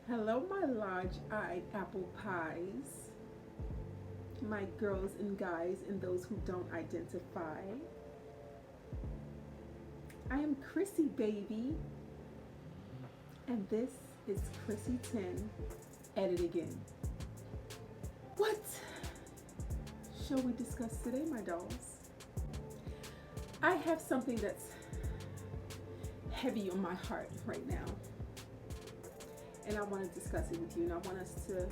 Hello, my large-eyed apple pies, my girls and guys, and those who don't identify. I am Chrissy, baby, and this is Chrissy 10 at it again. What shall we discuss today, my dolls? I have something that's heavy on my heart right now, and I want to discuss it with you, and I want us to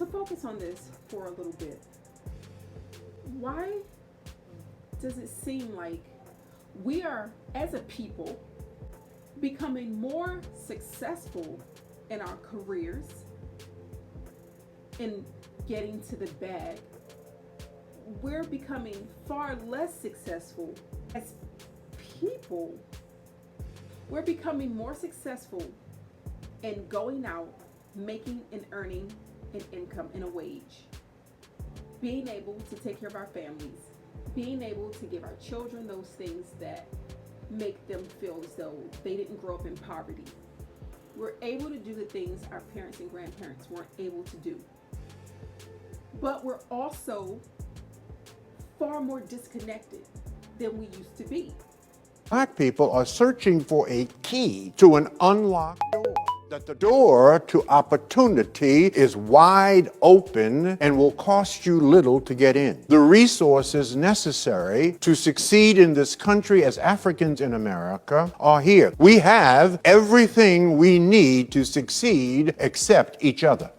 focus on this for a little bit. Why does it seem like we are, as a people, becoming more successful in our careers, in getting to the bag? We're becoming far less successful as people. We're becoming more successful in going out, making and earning an income and a wage, being able to take care of our families, being able to give our children those things that make them feel as though they didn't grow up in poverty. We're able to do the things our parents and grandparents weren't able to do. But we're also far more disconnected than we used to be. Black people are searching for a key to an unlocked door. That the door to opportunity is wide open and will cost you little to get in. The resources necessary to succeed in this country as Africans in America are here. We have everything we need to succeed except each other.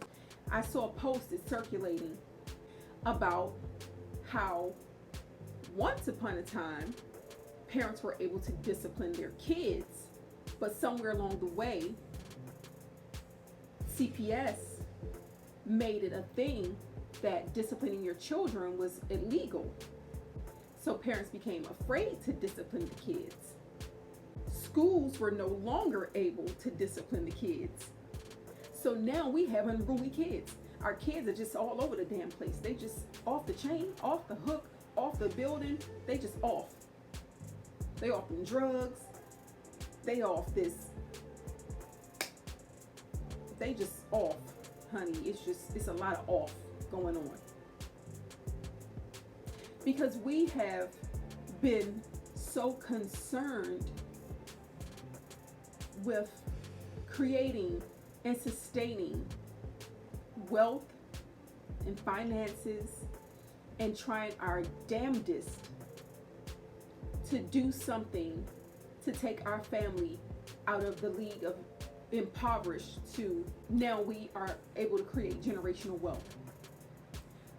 I saw a post that's circulating about how once upon a time parents were able to discipline their kids, but somewhere along the way CPS made it a thing that disciplining your children was illegal. So parents became afraid to discipline the kids. Schools were no longer able to discipline the kids. So now we have unruly kids. Our kids are just all over the damn place. They just off the chain, off the hook, off the building. They just off. They off in drugs. They off this. They just off, honey. It's a lot of off going on. Because we have been so concerned with creating and sustaining wealth and finances and trying our damnedest to do something to take our family out of the league of impoverished to now we are able to create generational wealth.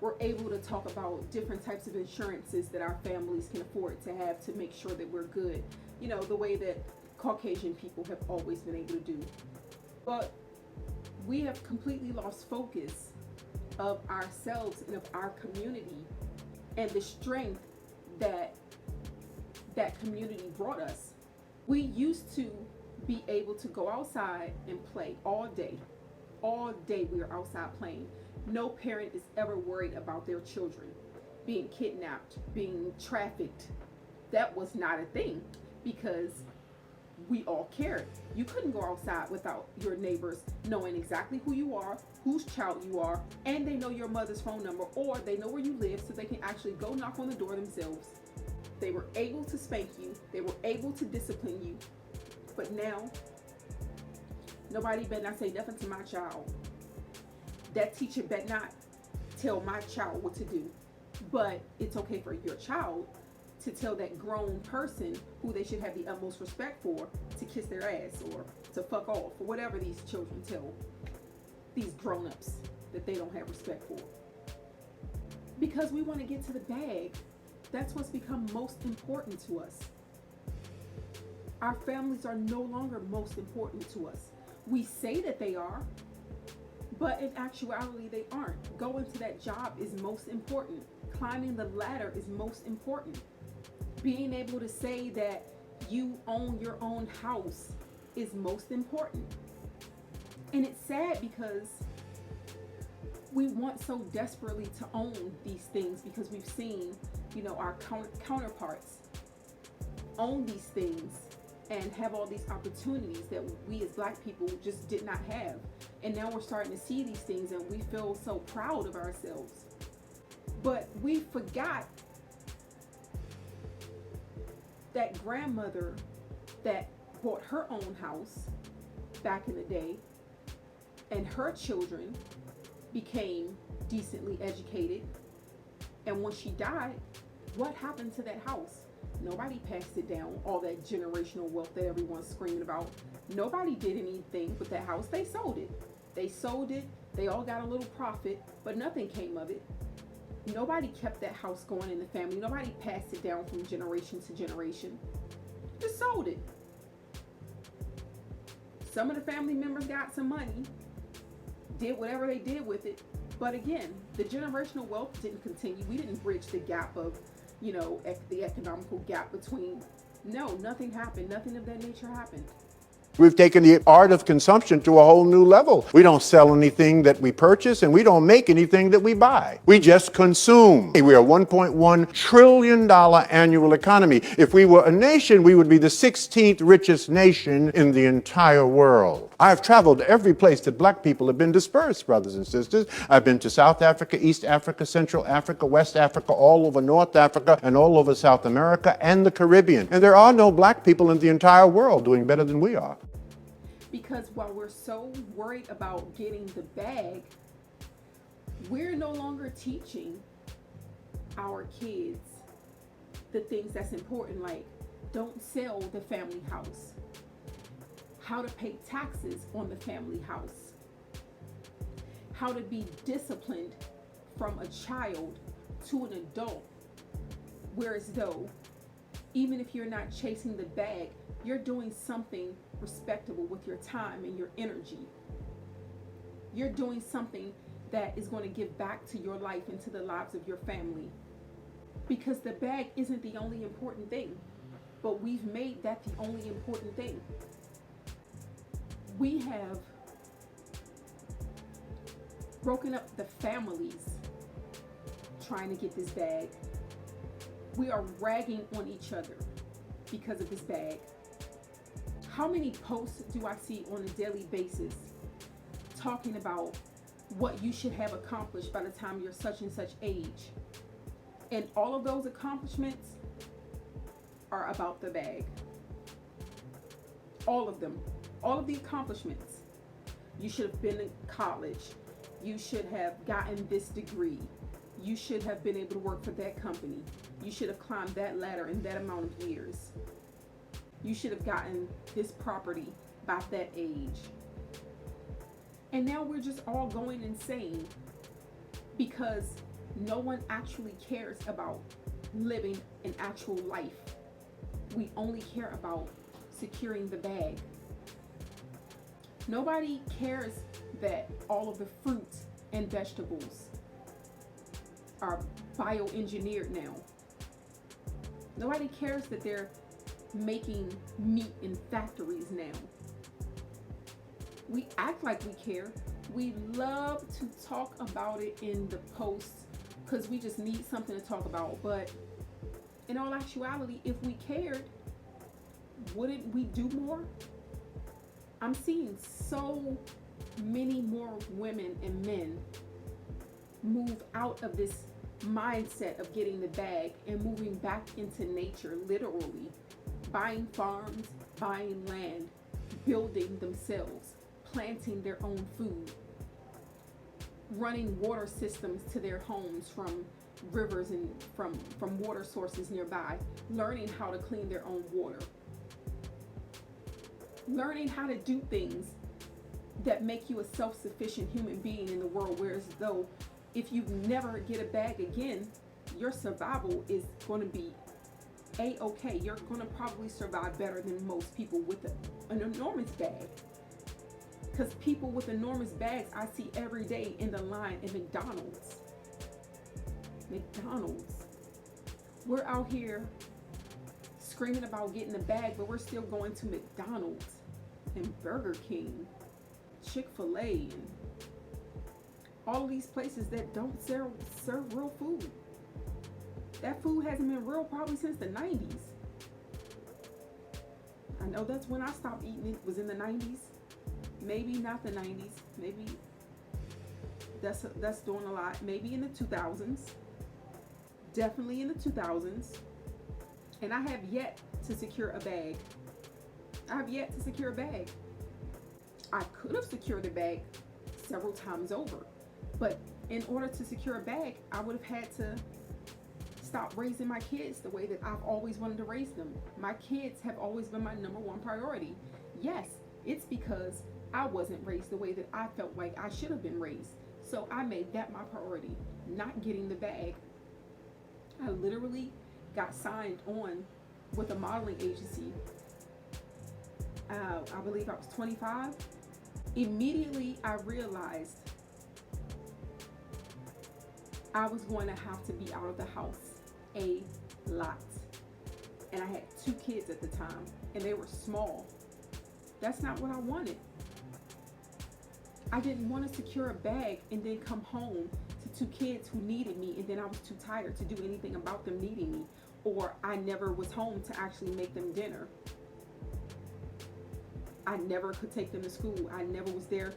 We're able to talk about different types of insurances that our families can afford to have to make sure that we're good, you know, the way that Caucasian people have always been able to do. But we have completely lost focus of ourselves and of our community and the strength that that community brought us. We used to be able to go outside and play all day. All day we are outside playing. No parent is ever worried about their children being kidnapped, being trafficked. That was not a thing because we all cared. You couldn't go outside without your neighbors knowing exactly who you are, whose child you are, and they know your mother's phone number, or they know where you live so they can actually go knock on the door themselves. They were able to spank you. They were able to discipline you. But now, nobody better not say nothing to my child. That teacher better not tell my child what to do. But it's okay for your child to tell that grown person who they should have the utmost respect for to kiss their ass or to fuck off or whatever these children tell these grown-ups that they don't have respect for. Because we want to get to the bag. That's what's become most important to us. Our families are no longer most important to us. We say that they are, but in actuality, they aren't. Going to that job is most important. Climbing the ladder is most important. Being able to say that you own your own house is most important. And it's sad because we want so desperately to own these things because we've seen, our counterparts own these things and have all these opportunities that we as Black people just did not have. And now we're starting to see these things and we feel so proud of ourselves. But we forgot that grandmother that bought her own house back in the day, and her children became decently educated. And when she died, what happened to that house? Nobody passed it down, all that generational wealth that everyone's screaming about. Nobody did anything with that house. They sold it. They all got a little profit, but nothing came of it. Nobody kept that house going in the family. Nobody passed it down from generation to generation. Just sold it. Some of the family members got some money, did whatever they did with it. But again, the generational wealth didn't continue. We didn't bridge the gap of, the economical gap between. No, nothing happened. Nothing of that nature happened. We've taken the art of consumption to a whole new level. We don't sell anything that we purchase, and we don't make anything that we buy. We just consume. We are a $1.1 trillion annual economy. If we were a nation, we would be the 16th richest nation in the entire world. I've traveled to every place that Black people have been dispersed, brothers and sisters. I've been to South Africa, East Africa, Central Africa, West Africa, all over North Africa, and all over South America and the Caribbean. And there are no Black people in the entire world doing better than we are. Because while we're so worried about getting the bag, we're no longer teaching our kids the things that's important, like don't sell the family house, how to pay taxes on the family house, how to be disciplined from a child to an adult, whereas though even if you're not chasing the bag, you're doing something respectable with your time and your energy. You're doing something that is going to give back to your life and to the lives of your family. Because the bag isn't the only important thing, but we've made that the only important thing. We have broken up the families trying to get this bag. We are ragging on each other because of this bag. How many posts do I see on a daily basis talking about what you should have accomplished by the time you're such and such age? And all of those accomplishments are about the bag. All of them. All of the accomplishments. You should have been in college. You should have gotten this degree. You should have been able to work for that company. You should have climbed that ladder in that amount of years. You should have gotten this property by that age. And now we're just all going insane because no one actually cares about living an actual life. We only care about securing the bag. Nobody cares that all of the fruits and vegetables are bioengineered now. Nobody cares that they're making meat in factories now. We act like we care. We love to talk about it in the posts because we just need something to talk about. But in all actuality, if we cared, wouldn't we do more? I'm seeing so many more women and men move out of this mindset of getting the bag and moving back into nature, literally buying farms, buying land, building themselves, planting their own food, running water systems to their homes from rivers and from water sources nearby, learning how to clean their own water, learning how to do things that make you a self-sufficient human being in the world, whereas though if you never get a bag again, your survival is going to be a-okay. You're going to probably survive better than most people with an enormous bag. Because people with enormous bags I see every day in the line at McDonald's. We're out here screaming about getting a bag, but we're still going to McDonald's and Burger King, Chick-fil-A, and all of these places that don't serve real food. That food hasn't been real probably since the 90s. I know that's when I stopped eating it, was in the 90s. Maybe not the 90s. Maybe that's doing a lot. Maybe in the 2000s. Definitely in the 2000s. And I have yet to secure a bag. I have yet to secure a bag. I could have secured a bag several times over. But in order to secure a bag, I would have had to stop raising my kids the way that I've always wanted to raise them. My kids have always been my number one priority. Yes, it's because I wasn't raised the way that I felt like I should have been raised. So I made that my priority, not getting the bag. I literally got signed on with a modeling agency. I believe I was 25. Immediately, I realized I was going to have to be out of the house a lot. And I had 2 kids at the time, and they were small. That's not what I wanted. I didn't want to secure a bag and then come home to 2 kids who needed me, and then I was too tired to do anything about them needing me, or I never was home to actually make them dinner. I never could take them to school. I never was there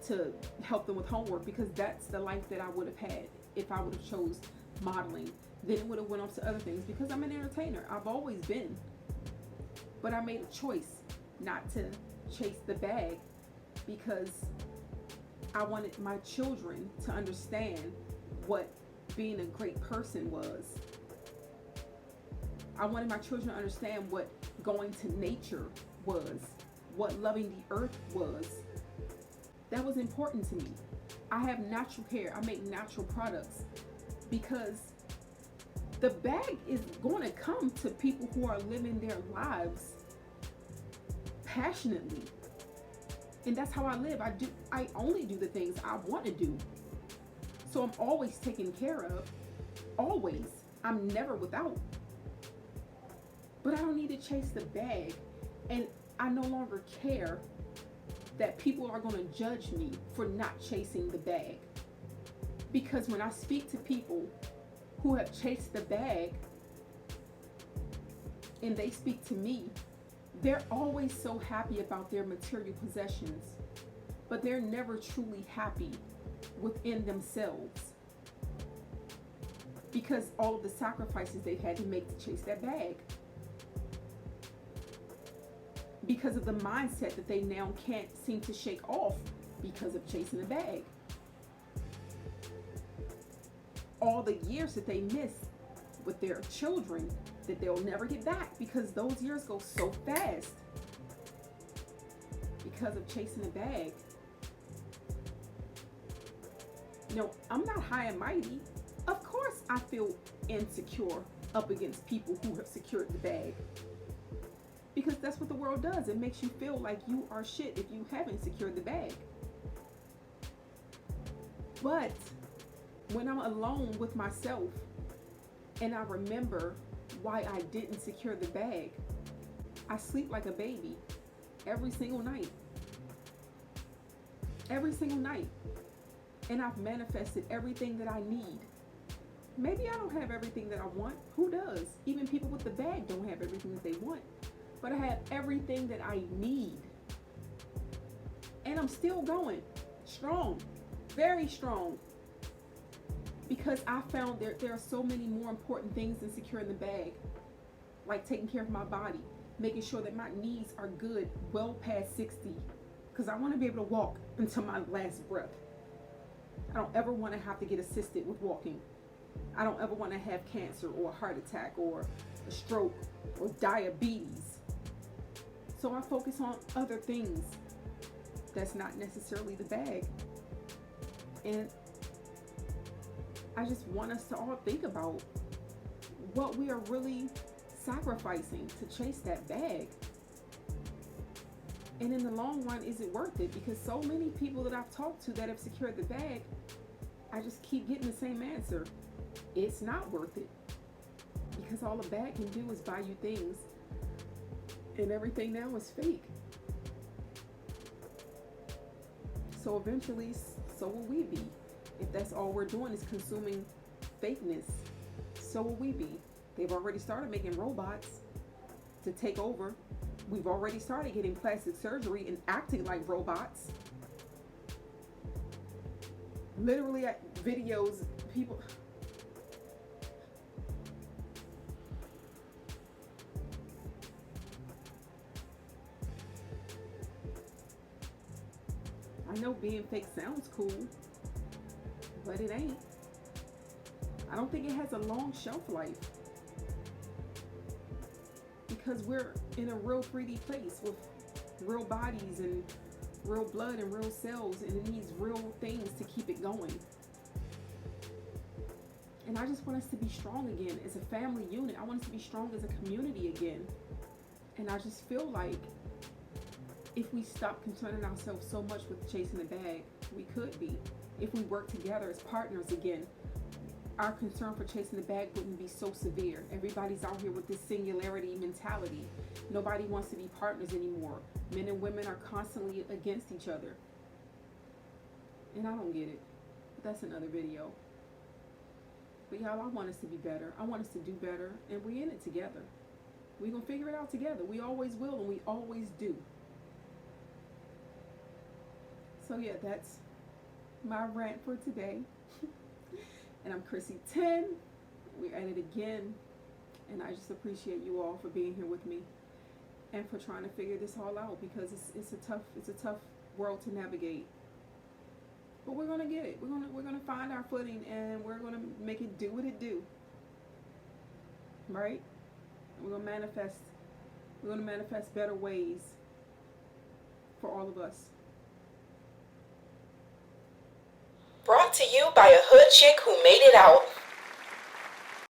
to help them with homework, because that's the life that I would have had if I would have chose modeling. Then it would have went on to other things, because I'm an entertainer. I've always been. But I made a choice not to chase the bag, because I wanted my children to understand what being a great person was. I wanted my children to understand what going to nature was, what loving the earth was. That was important to me. I have natural hair. I make natural products, because the bag is going to come to people who are living their lives passionately. And that's how I live. I only do the things I want to do. So I'm always taken care of. Always. I'm never without. But I don't need to chase the bag. And I no longer care that people are going to judge me for not chasing the bag. Because when I speak to people who have chased the bag and they speak to me, they're always so happy about their material possessions, but they're never truly happy within themselves, because all of the sacrifices they've had to make to chase that bag, because of the mindset that they now can't seem to shake off because of chasing the bag. All the years that they missed with their children that they'll never get back, because those years go so fast because of chasing the bag. No, I'm not high and mighty. Of course I feel insecure up against people who have secured the bag, because that's what the world does. It makes you feel like you are shit if you haven't secured the bag. But when I'm alone with myself and I remember why I didn't secure the bag, I sleep like a baby every single night. Every single night. And I've manifested everything that I need. Maybe I don't have everything that I want. Who does? Even people with the bag don't have everything that they want. But I have everything that I need. And I'm still going strong, very strong. Because I found there are so many more important things than securing the bag, like taking care of my body, making sure that my knees are good well past 60, because I want to be able to walk until my last breath. I don't ever want to have to get assisted with walking. I don't ever want to have cancer or a heart attack or a stroke or diabetes. So I focus on other things that's not necessarily the bag. And I just want us to all think about what we are really sacrificing to chase that bag. And in the long run, is it worth it? Because so many people that I've talked to that have secured the bag, I just keep getting the same answer. It's not worth it. Because all the bag can do is buy you things. And everything now is fake. So eventually, so will we be. If that's all we're doing is consuming fakeness, so will we be. They've already started making robots to take over. We've already started getting plastic surgery and acting like robots. Literally, videos, people. I know being fake sounds cool, but it ain't. I don't think it has a long shelf life, because we're in a real 3D place with real bodies and real blood and real cells, and it needs real things to keep it going. And I just want us to be strong again as a family unit. I want us to be strong as a community again. And I just feel like if we stop concerning ourselves so much with chasing the bag, we could be. If we work together as partners again, our concern for chasing the bag wouldn't be so severe. Everybody's out here with this singularity mentality. Nobody wants to be partners anymore. Men and women are constantly against each other. And I don't get it. But that's another video. But y'all, I want us to be better. I want us to do better. And we're in it together. We're going to figure it out together. We always will, and we always do. So yeah, that's my rant for today. And I'm Chrissy 10. We're at it again. And I just appreciate you all for being here with me and for trying to figure this all out, because it's a tough world to navigate. But we're gonna get it. We're gonna find our footing, and we're gonna make it do what it do. Right? And we're gonna manifest better ways for all of us. Brought to you by a hood chick who made it out.